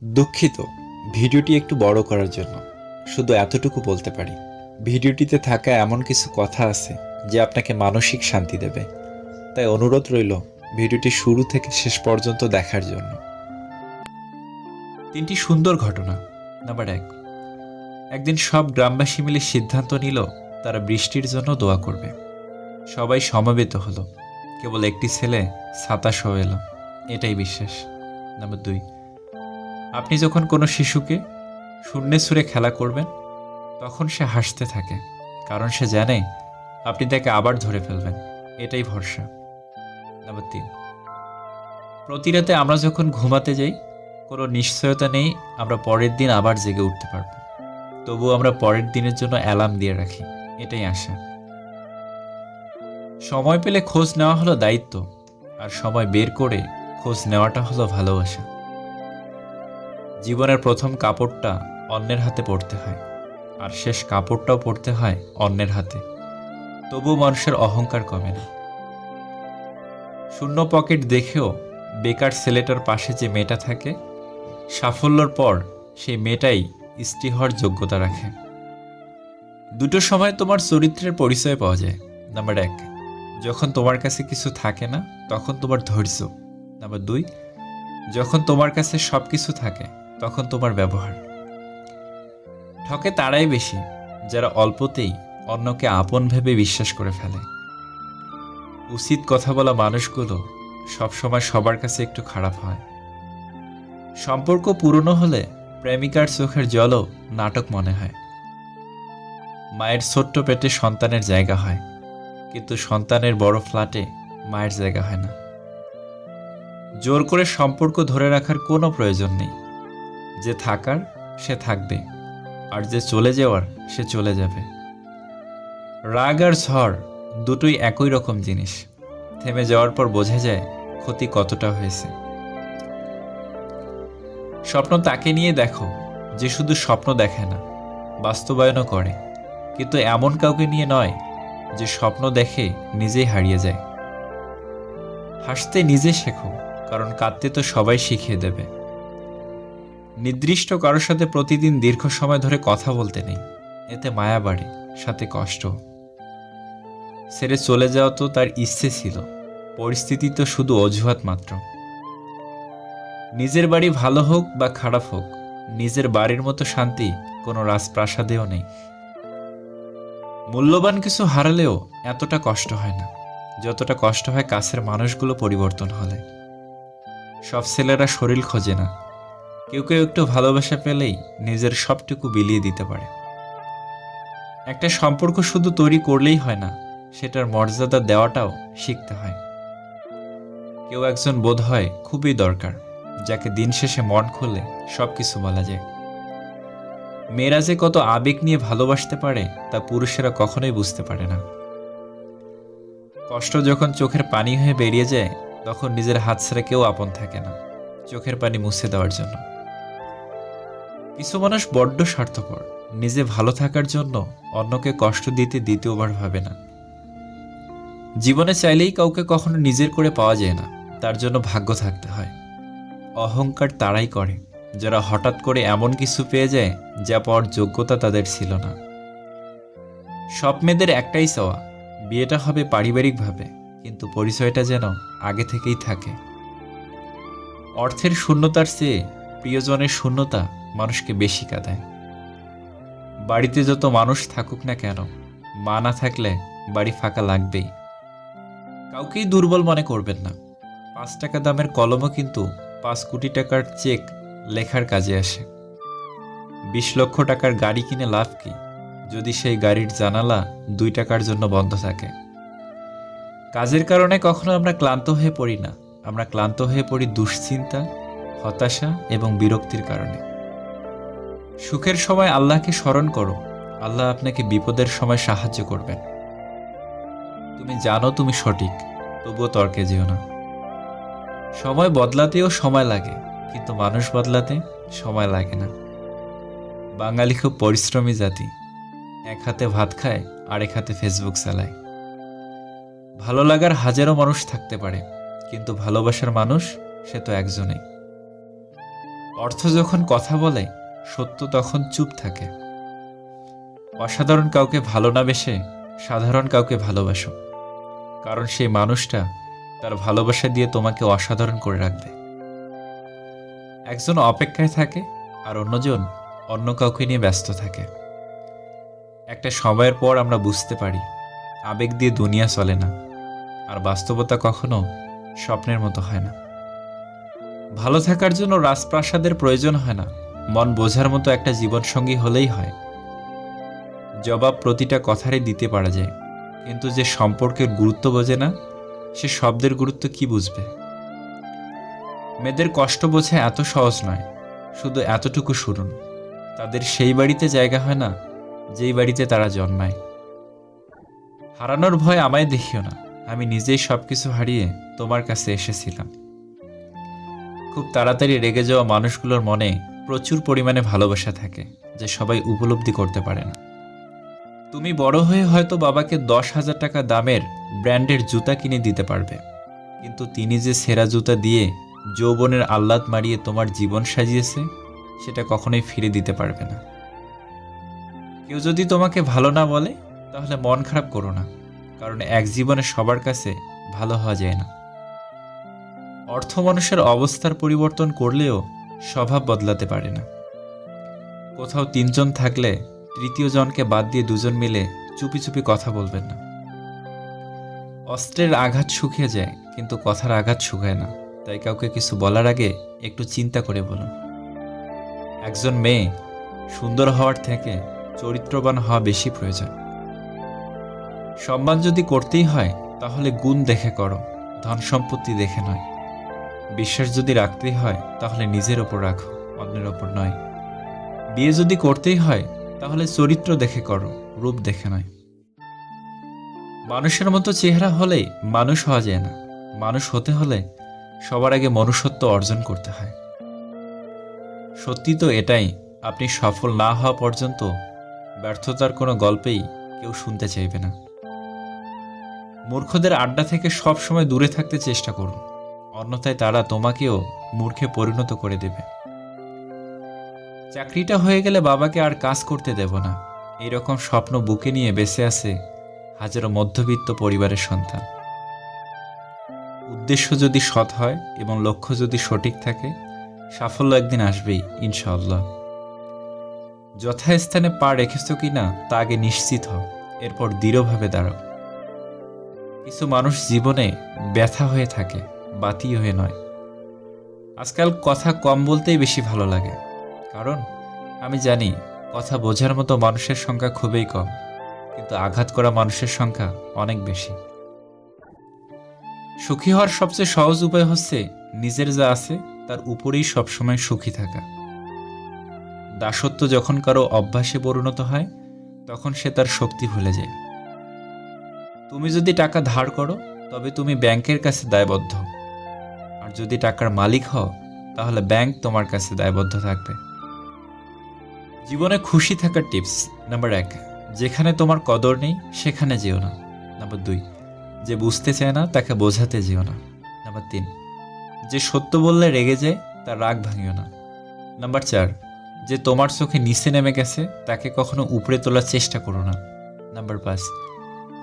দুঃখিত, ভিডিওটি একটু বড় করার জন্য। শুধু এতটুকু বলতে পারি, ভিডিওটিতে থাকা এমন কিছু কথা আছে যে আপনাকে মানসিক শান্তি দেবে। তাই অনুরোধ রইল ভিডিওটি শুরু থেকে শেষ পর্যন্ত দেখার জন্য। 3টি সুন্দর ঘটনা। নাম্বার 1, একদিন সব গ্রামবাসী মিলে সিদ্ধান্ত নিল তারা বৃষ্টির জন্য দোয়া করবে। সবাই সমবেত হলো, কেবল একটি ছেলে ছাতা সহ এলো, এটাই বিশ্বাস। নাম্বার 2, আপনি যখন কোনো শিশুকে শূন্যে ছুঁড়ে খেলা করবেন তখন সে হাসতে থাকে, কারণ সে জানে আপনি তাকে আবার ধরে ফেলবেন, এটাই ভরসা। নাম্বার 3, প্রতি রাতে আমরা যখন ঘুমাতে যাই কোনো নিশ্চয়তা নেই আমরা পরের দিন আবার জেগে উঠতে পারবো, তবুও আমরা পরের দিনের জন্য অ্যালার্ম দিয়ে রাখি, এটাই আশা। সময় পেলে খোঁজ নেওয়া হলো দায়িত্ব, আর সময় বের করে খোঁজ নেওয়াটা হলো ভালোবাসা। জীবনের প্রথম কাপড়টা অন্যের হাতে পড়তে হয়, আর শেষ কাপড়টাও পড়তে হয় অন্যের হাতে, তবুও মানুষের অহংকার কমে না। শূন্য পকেট দেখেও বেকার ছেলেটার পাশে যে মেয়েটা থাকে, সাফল্যর পর সেই মেয়েটাই স্ত্রী হওয়ার যোগ্যতা রাখে। দুটো সময় তোমার চরিত্রের পরিচয় পাওয়া যায়। নাম্বার 1, যখন তোমার কাছে কিছু থাকে না তখন তোমার ধৈর্য। নাম্বার 2, যখন তোমার কাছে সব কিছু থাকে তখন তোমার ব্যবহার। ঠকে তারাই বেশি যারা অল্পতেই অন্যকে আপন ভেবে বিশ্বাস করে ফেলে। উচিত কথা বলা মানুষগুলো সবসময় সবার কাছে একটু খারাপ হয়। সম্পর্ক পুরনো হলে প্রেমিকার চোখের জলও নাটক মনে হয়। মায়ের ছোট্ট পেটে সন্তানের জায়গা হয়, কিন্তু সন্তানের বড় ফ্ল্যাটে মায়ের জায়গা হয় না। জোর করে সম্পর্ক ধরে রাখার কোনো প্রয়োজন নেই। যে থাকার সে থাকবে, আর যে চলে যাওয়ার সে চলে যাবে। রাগ আর ঝড় দুটোই একই রকম জিনিস, থেমে যাওয়ার পর বোঝা যায় ক্ষতি কতটা হয়েছে। স্বপ্ন তাকে নিয়ে দেখো যে শুধু স্বপ্ন দেখে না, বাস্তবায়নও করে, কিন্তু এমন কাউকে নিয়ে নয় যে স্বপ্ন দেখে নিজেই হারিয়ে যায়। হাসতে নিজে শেখো, কারণ কাঁদতে তো সবাই শিখিয়ে দেবে। নির্দিষ্ট কারোর সাথে প্রতিদিন দীর্ঘ সময় ধরে কথা বলতে নেই, এতে মায়া বাড়ে, সাথে কষ্ট। ছেড়ে চলে যাওয়া তো তার ইচ্ছে ছিল, পরিস্থিতি তো শুধু অজুহাত মাত্র। নিজের বাড়ি ভালো হোক বা খারাপ হোক, নিজের বাড়ির মতো শান্তি কোনো রাজপ্রাসাদেও নেই। মূল্যবান কিছু হারালেও এতটা কষ্ট হয় না যতটা কষ্ট হয় কাছের মানুষগুলো পরিবর্তন হলে। সব ছেলেরা শরীর খোঁজে না, কেউ কেউ একটু ভালোবাসা পেলেই নিজের সবটুকু বিলিয়ে দিতে পারে। একটা সম্পর্ক শুধু তৈরি করলেই হয় না, সেটার মর্যাদা দেওয়াটাও শিখতে হয়। কেউ একজন বোধ হয় খুবই দরকার, যাকে দিন শেষে মন খুলে সবকিছু বলা যায়। মেয়েরা যে কত আবেগ নিয়ে ভালোবাসতে পারে তা পুরুষেরা কখনোই বুঝতে পারে না। কষ্ট যখন চোখের পানি হয়ে বেরিয়ে যায় তখন নিজের হাত ছেড়ে কেউ আপন থাকে না চোখের পানি মুছে দেওয়ার জন্য। কিছু মানুষ বড্ড স্বার্থপর, নিজে ভালো থাকার জন্য অন্যকে কষ্ট দিতে দ্বিতীয়বার ভাবে না। জীবনে চাইলেই কাউকে কখনো নিজের করে পাওয়া যায় না, তার জন্য ভাগ্য থাকতে হয়। অহংকার তারাই করে যারা হঠাৎ করে এমন কিছু পেয়ে যায় যা পাওয়ার যোগ্যতা তাদের ছিল না। সব মেয়েদের একটাই চাওয়া, বিয়েটা হবে পারিবারিকভাবে, কিন্তু পরিচয়টা যেন আগে থেকেই থাকে। অর্থের শূন্যতার চেয়ে প্রিয়জনের শূন্যতা মানুষকে বেশি কাঁদায়। বাড়িতে যত মানুষ থাকুক না কেন, মা না থাকলে বাড়ি ফাঁকা লাগবেই। কাউকেই দুর্বল মনে করবেন না। 5 টাকা দামের কলমও কিন্তু 5 কোটি টাকার চেক লেখার কাজে আসে। 20 লক্ষ টাকার গাড়ি কিনে লাভ কি যদি সেই গাড়ির জানালা 2 টাকার জন্য বন্ধ থাকে? কাজের কারণে কখনো আমরা ক্লান্ত হয়ে পড়ি না, আমরা ক্লান্ত হয়ে পড়ি দুশ্চিন্তা, হতাশা এবং বিরক্তির কারণে। সুখের সময় আল্লাহকে স্মরণ করো, আল্লাহ আপনাকে বিপদের সময় সাহায্য করবেন। তুমি জানো তুমি সঠিক, তবুও তর্কে যেও না। সময় বদলাতেও সময় লাগে, কিন্তু মানুষ বদলাতে সময় লাগে না। বাঙালি খুব পরিশ্রমী জাতি, এক হাতে ভাত খায় আরেক হাতে ফেসবুক চালায়। ভালো লাগার হাজারো মানুষ থাকতে পারে, কিন্তু ভালোবাসার মানুষ সে তো একজনেই। অর্থ যখন কথা বলে, সত্য তখন চুপ থাকে। অসাধারণ কাউকে ভালো না বেসে সাধারণ কাউকে ভালোবাসো, কারণ সেই মানুষটা তার ভালোবাসা দিয়ে তোমাকে অসাধারণ করে রাখবে। একজন অপেক্ষায় থাকে আর অন্যজন অন্য কাউকে নিয়ে ব্যস্ত থাকে। একটা সময়ের পর আমরা বুঝতে পারি আবেগ দিয়ে দুনিয়া চলে না, আর বাস্তবতা কখনো স্বপ্নের মতো হয় না। ভালো থাকার জন্য রাজপ্রাসাদের প্রয়োজন হয় না, মন বোঝার মতো একটা জীবনসঙ্গী হলেই হয়। জবাব প্রতিটা কথারই দিতে পারা যায়, কিন্তু যে সম্পর্কের গুরুত্ব বোঝে না, সে শব্দের গুরুত্ব কি বুঝবে? মেয়েদের কষ্ট বোঝা এত সহজ নয়, শুধু এতটুকু শুনুন, তাদের সেই বাড়িতে জায়গা হয় না যেই বাড়িতে তারা জন্মায়। হারানোর ভয় আমায় দেখিও না, আমি নিজেই সবকিছু হারিয়ে তোমার কাছে এসেছিলাম। খুব তাড়াতাড়ি রেগে যাওয়া মানুষগুলোর মনে প্রচুর পরিমাণে ভালোবাসা থাকে, যে সবাই উপলব্ধি করতে পারে না। তুমি বড় হয়ে হয়তো বাবাকে 10,000 টাকা দামের ব্র্যান্ডের জুতা কিনে দিতে পারবে, কিন্তু তিনি যে সেরা জুতা দিয়ে যৌবনের আহ্লাদ মারিয়ে তোমার জীবন সাজিয়েছে, সেটা কখনোই ফিরে দিতে পারবে না। কেউ যদি তোমাকে ভালো না বলে, তাহলে মন খারাপ করো না, কারণ এক জীবনে সবার কাছে ভালো হওয়া যায় না। অর্থ মানুষের অবস্থার পরিবর্তন করলেও স্বভাব বদলাতে পারে না। কোথাও 3 জন থাকলে তৃতীয় জনকে বাদ দিয়ে 2 জন মিলে চুপি চুপি কথা বলবেন না। অস্ত্রের আঘাত শুকিয়ে যায়, কিন্তু কথার আঘাত শুকায় না, তাই কাউকে কিছু বলার আগে একটু চিন্তা করে বলুন। একজন মেয়ে সুন্দর হওয়ার থেকে চরিত্রবান হওয়া বেশি প্রয়োজন। সম্মান যদি করতেই হয়, তাহলে গুণ দেখে করো, ধন সম্পত্তি দেখে নয়। বিশ্বাস যদি রাখতেই হয়, তাহলে নিজের ওপর রাখো, অন্যের ওপর নয়। বিয়ে যদি করতেই হয়, তাহলে চরিত্র দেখে করো, রূপ দেখে নয়। মানুষের মতো চেহারা হলেই মানুষ হওয়া যায় না, মানুষ হতে হলে সবার আগে মনুষ্যত্ব অর্জন করতে হয়। সত্যি তো এটাই, আপনি সফল না হওয়া পর্যন্ত ব্যর্থতার কোনো গল্পেই কেউ শুনতে চাইবে না। মূর্খদের আড্ডা থেকে সব সময় দূরে থাকতে চেষ্টা করুন, অন্যথায় তারা তোমাকেও মূর্খে পরিণত করে দেবে। চাকরিটা হয়ে গেলে বাবাকে আর কাজ করতে দেব না, এরকম স্বপ্ন বুকে নিয়ে বেঁচে আছে হাজারো মধ্যবিত্ত পরিবারের সন্তান। উদ্দেশ্য যদি সৎ হয় এবং লক্ষ্য যদি সঠিক থাকে, সাফল্য একদিন আসবেই ইনশাআল্লাহ। যথাস্থানে পা রেখেছ কিনা তা আগে নিশ্চিত হও, এরপর দৃঢ়ভাবে দাঁড়াও। কিছু মানুষ জীবনে ব্যথা হয়ে থাকে, বাতি হয়ে নয়। আজকাল কথা কম বলতেই বেশি ভালো লাগে, কারণ আমি জানি কথা বোঝার মতো মানুষের সংখ্যা খুবই কম, কিন্তু আঘাত করা মানুষের সংখ্যা অনেক বেশি। সুখী হওয়ার সবচেয়ে সহজ উপায় হচ্ছে নিজের যা আছে তার উপরেই সবসময় সুখী থাকা। দাসত্ব যখন কারো অভ্যাসে পরিণত হয়, তখন সে তার শক্তি ভুলে যায়। তুমি যদি টাকা ধার করো, তবে তুমি ব্যাংকের কাছে দায়বদ্ধ, আর যদি টাকার মালিক হও, তাহলে ব্যাংক তোমার কাছে দায়বদ্ধ থাকবে। জীবনে খুশি থাকার টিপস নাম্বার 1, যেখানে তোমার কদর নেই সেখানে যেও না। নাম্বার 2, যে বুঝতে চায় না তাকে বোঝাতে যেও না। নাম্বার 3, যে সত্য বললে রেগে যায় তার রাগ ভাঙিও না। নাম্বার 4, যে তোমার চোখে নিচে নেমে গেছে তাকে কখনো উপরে তোলার চেষ্টা করো না। নাম্বার 5,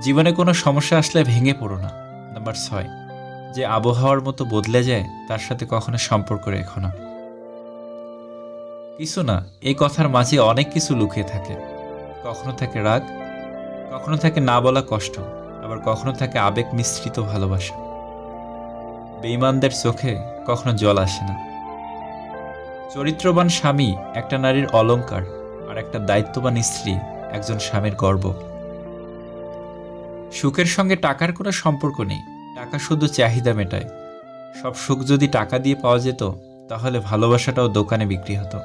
জীবনে কোনো সমস্যা আসলে ভেঙে পড়ো না। নাম্বার 6, যে আবহাওয়ার মতো বদলে যায় তার সাথে কখনো সম্পর্ক রেখো না। কিছু না, এই কথার মাঝে অনেক কিছু লুকিয়ে থাকে। কখনো থাকে রাগ, কখনো থাকে না বলা কষ্ট, আবার কখনো থাকে আবেগ মিশ্রিত ভালোবাসা। বেঈমানদের চোখে কখনো জল আসে না। চরিত্রবান স্বামী একটা নারীর অলংকার, আর একটা দায়িত্ববান স্ত্রী একজন স্বামীর গর্ব। সুখের সঙ্গে টাকার কোনো সম্পর্ক নেই, টাকা শুধু চাহিদা মেটায়। সব সুখ যদি টাকা দিয়ে পাওয়া যেত, তাহলে ভালোবাসাটাও দোকানে বিক্রি হতো।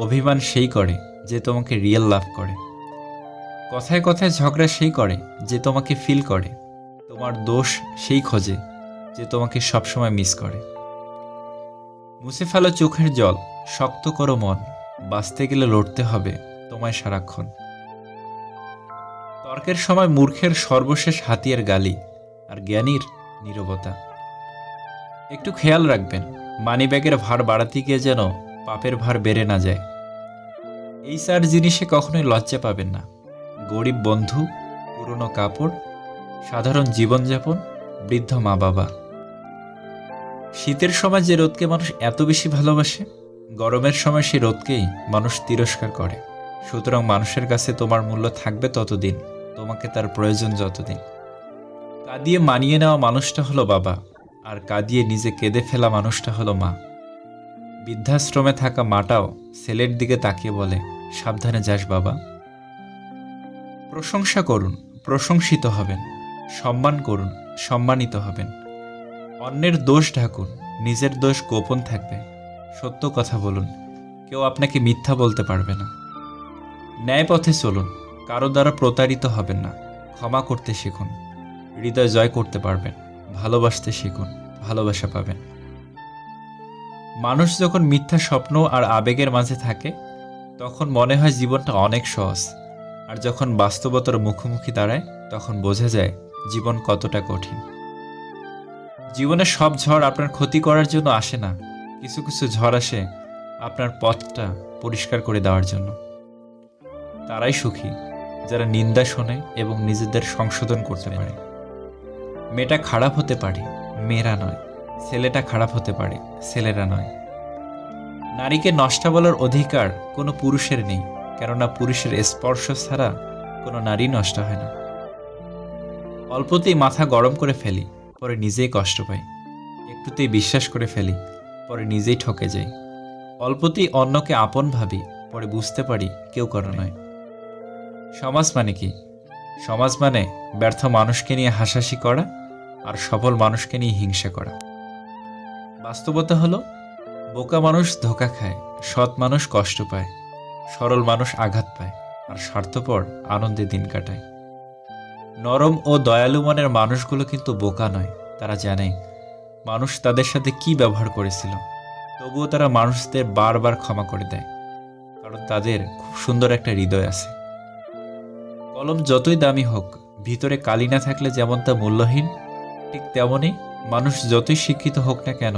অভিমান সেই করে যে তোমাকে রিয়েল লাভ করে। কথায় কথায় ঝগড়া সেই করে যে তোমাকে ফিল করে। তোমার দোষ সেই খোঁজে যে তোমাকে সবসময় মিস করে। মুছে ফেলো চোখের জল, শক্ত করো মন, বাঁচতে গেলে লড়তে হবে তোমায় সারাক্ষণ। তর্কের সময় মূর্খের সর্বশেষ হাতিয়ার গালি, আর জ্ঞানীর নীরবতা। একটু খেয়াল রাখবেন, মানিব্যাগের ভার বাড়াতে গিয়ে যেন পাপের ভার বেড়ে না যায়। এই 4 জিনিসে কখনোই লজ্জা পাবেন না। গরিব বন্ধু, পুরনো কাপড়, সাধারণ জীবনযাপন, বৃদ্ধ মা বাবা। শীতের সময় যে রোদকে মানুষ এত বেশি ভালোবাসে, গরমের সময় সেই রোদকেই মানুষ তিরস্কার করে। সুতরাং মানুষের কাছে তোমার মূল্য থাকবে ততদিন, তোমাকে তার প্রয়োজন যতদিন। কাঁদিয়ে মানিয়ে নেওয়া মানুষটা হলো বাবা, আর কাঁদিয়ে নিজে কেঁদে ফেলা মানুষটা হলো মা। বৃদ্ধাশ্রমে থাকা মাটাও ছেলের দিকে তাকিয়ে বলে, সাবধানে যাস বাবা। প্রশংসা করুন, প্রশংসিত হবেন। সম্মান করুন, সম্মানিত হবেন। অন্যের দোষ ঢাকুন, নিজের দোষ গোপন থাকবে। সত্য কথা বলুন, কেউ আপনাকে মিথ্যা বলতে পারবে না। ন্যায় পথে চলুন, কারো দ্বারা প্রতারিত হবেন না। ক্ষমা করতে শিখুন, হৃদয় জয় করতে পারবেন। ভালোবাসতে শিখুন, ভালোবাসা পাবেন। মানুষ যখন মিথ্যা স্বপ্ন আর আবেগের মাঝে থাকে, তখন মনে হয় জীবনটা অনেক সহজ। আর যখন বাস্তবতার মুখোমুখি দাঁড়ায়, তখন বোঝা যায় জীবন কতটা কঠিন। জীবনে সব ঝড় আপনার ক্ষতি করার জন্য আসে না। কিছু কিছু ঝড় আসে আপনার পথটা পরিষ্কার করে দেওয়ার জন্য। তারাই সুখী যারা নিন্দা শোনে এবং নিজেদের সংশোধন করতে পারে। মেয়েটা খারাপ হতে পারে, মেয়েরা নয়। ছেলেটা খারাপ হতে পারে, ছেলেরা নয়। নারীকে নষ্টা বলার অধিকার কোনো পুরুষের নেই, কেননা পুরুষের স্পর্শ ছাড়া কোনো নারী নষ্ট হয় না। অল্পতেই মাথা গরম করে ফেলি, পরে নিজেই কষ্ট পাই। একটুতেই বিশ্বাস করে ফেলি, পরে নিজেই ঠকে যাই। অল্পতেই অন্যকে আপন ভাবি, পরে বুঝতে পারি কেউ কারো নয়। সমাজ মানে কি? সমাজ মানে ব্যর্থ মানুষকে নিয়ে হাসাহাসি করা আর সফল মানুষকে নিয়ে হিংসা করা। বাস্তবতা হলো, বোকা মানুষ ধোঁকা খায়, সৎ মানুষ কষ্ট পায়, সরল মানুষ আঘাত পায়, আর স্বার্থপর আনন্দে দিন কাটায়। নরম ও দয়ালু মনের মানুষগুলো কিন্তু বোকা নয়। তারা জানে মানুষ তাদের সাথে কি ব্যবহার করেছিল, তবুও তারা মানুষদের বারবার ক্ষমা করে দেয়, কারণ তাদের খুব সুন্দর একটা হৃদয় আছে। কলম যতই দামি হোক, ভিতরে কালি না থাকলে যেমন তা মূল্যহীন, ঠিক তেমনই মানুষ যতই শিক্ষিত হোক না কেন,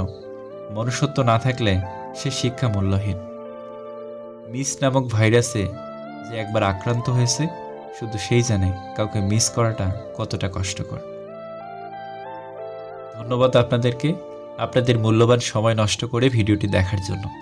মনুষ্যত্ব না থাকলে সে শিক্ষা মূল্যহীন। মিস নামক ভাইরাসে যে একবার আক্রান্ত হয়েছে, শুধু সেই জানে কাউকে মিস করাটা কতটা কষ্টকর। ধন্যবাদ আপনাদেরকে, আপনাদের মূল্যবান সময় নষ্ট করে ভিডিওটি দেখার জন্য।